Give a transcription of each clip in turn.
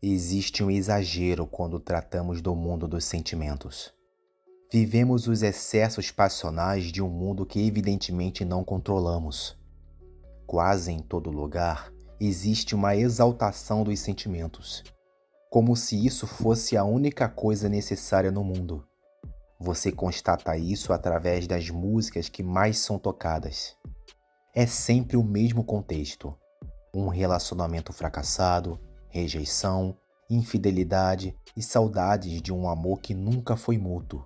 Existe um exagero quando tratamos do mundo dos sentimentos. Vivemos os excessos passionais de um mundo que evidentemente não controlamos. Quase em todo lugar existe uma exaltação dos sentimentos, como se isso fosse a única coisa necessária no mundo. Você constata isso através das músicas que mais são tocadas. É sempre o mesmo contexto: um relacionamento fracassado, rejeição, infidelidade e saudades de um amor que nunca foi mútuo.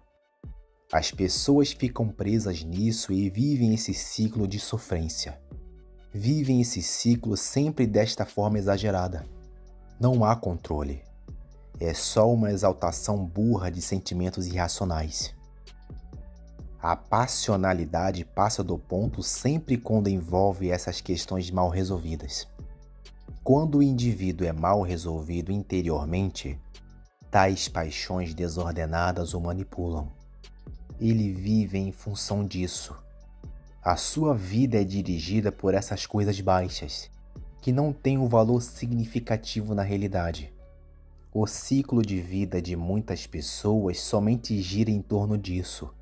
As pessoas ficam presas nisso e vivem esse ciclo de sofrência. Vivem esse ciclo sempre desta forma exagerada. Não há controle. É só uma exaltação burra de sentimentos irracionais. A passionalidade passa do ponto sempre quando envolve essas questões mal resolvidas. Quando o indivíduo é mal resolvido interiormente, tais paixões desordenadas o manipulam. Ele vive em função disso. A sua vida é dirigida por essas coisas baixas, que não têm um valor significativo na realidade. O ciclo de vida de muitas pessoas somente gira em torno disso,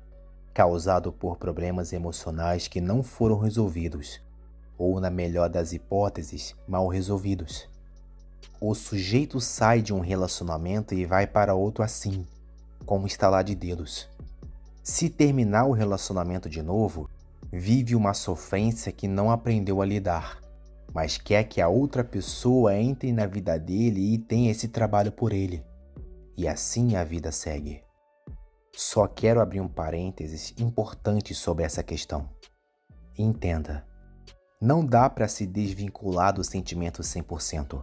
causado por problemas emocionais que não foram resolvidos, ou, na melhor das hipóteses, mal resolvidos. O sujeito sai de um relacionamento e vai para outro assim, como estalar de dedos. Se terminar o relacionamento de novo, vive uma sofrência que não aprendeu a lidar, mas quer que a outra pessoa entre na vida dele e tenha esse trabalho por ele. E assim a vida segue. Só quero abrir um parênteses importante sobre essa questão. Entenda, não dá para se desvincular do sentimento 100%,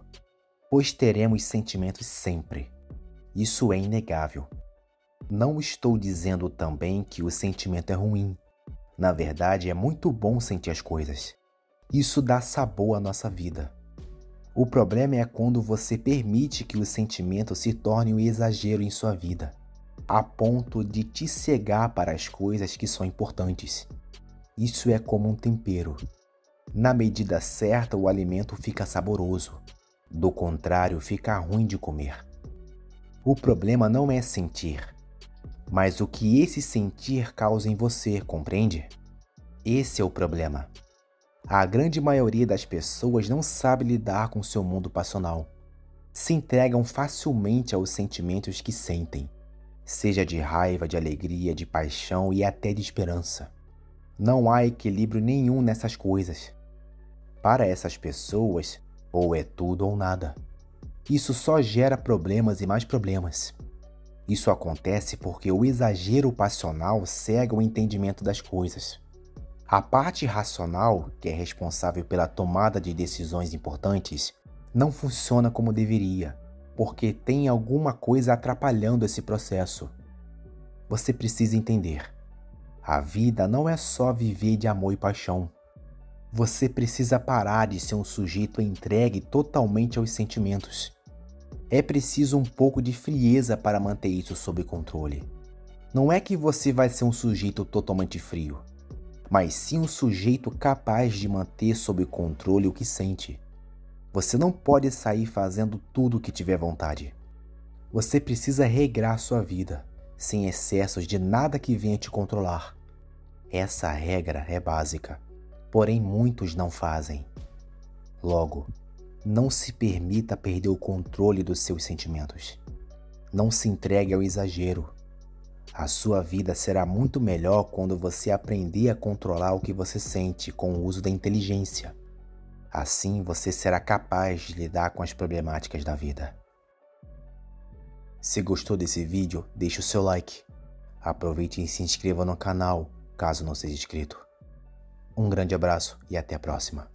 pois teremos sentimentos sempre. Isso é inegável. Não estou dizendo também que o sentimento é ruim. Na verdade, é muito bom sentir as coisas. Isso dá sabor à nossa vida. O problema é quando você permite que o sentimento se torne um exagero em sua vida, a ponto de te cegar para as coisas que são importantes. Isso é como um tempero. Na medida certa, o alimento fica saboroso. Do contrário, fica ruim de comer. O problema não é sentir, mas o que esse sentir causa em você, compreende? Esse é o problema. A grande maioria das pessoas não sabe lidar com seu mundo passional. Se entregam facilmente aos sentimentos que sentem, seja de raiva, de alegria, de paixão e até de esperança. Não há equilíbrio nenhum nessas coisas. Para essas pessoas, ou é tudo ou nada. Isso só gera problemas e mais problemas. Isso acontece porque o exagero passional cega o entendimento das coisas. A parte racional, que é responsável pela tomada de decisões importantes, não funciona como deveria, porque tem alguma coisa atrapalhando esse processo. Você precisa entender. A vida não é só viver de amor e paixão. Você precisa parar de ser um sujeito entregue totalmente aos sentimentos. É preciso um pouco de frieza para manter isso sob controle. Não é que você vai ser um sujeito totalmente frio, mas sim um sujeito capaz de manter sob controle o que sente. Você não pode sair fazendo tudo o que tiver vontade. Você precisa regrar sua vida, sem excessos de nada que venha te controlar. Essa regra é básica, porém muitos não fazem. Logo, não se permita perder o controle dos seus sentimentos. Não se entregue ao exagero. A sua vida será muito melhor quando você aprender a controlar o que você sente com o uso da inteligência. Assim, você será capaz de lidar com as problemáticas da vida. Se gostou desse vídeo, deixe o seu like. Aproveite e se inscreva no canal, caso não seja inscrito. Um grande abraço e até a próxima.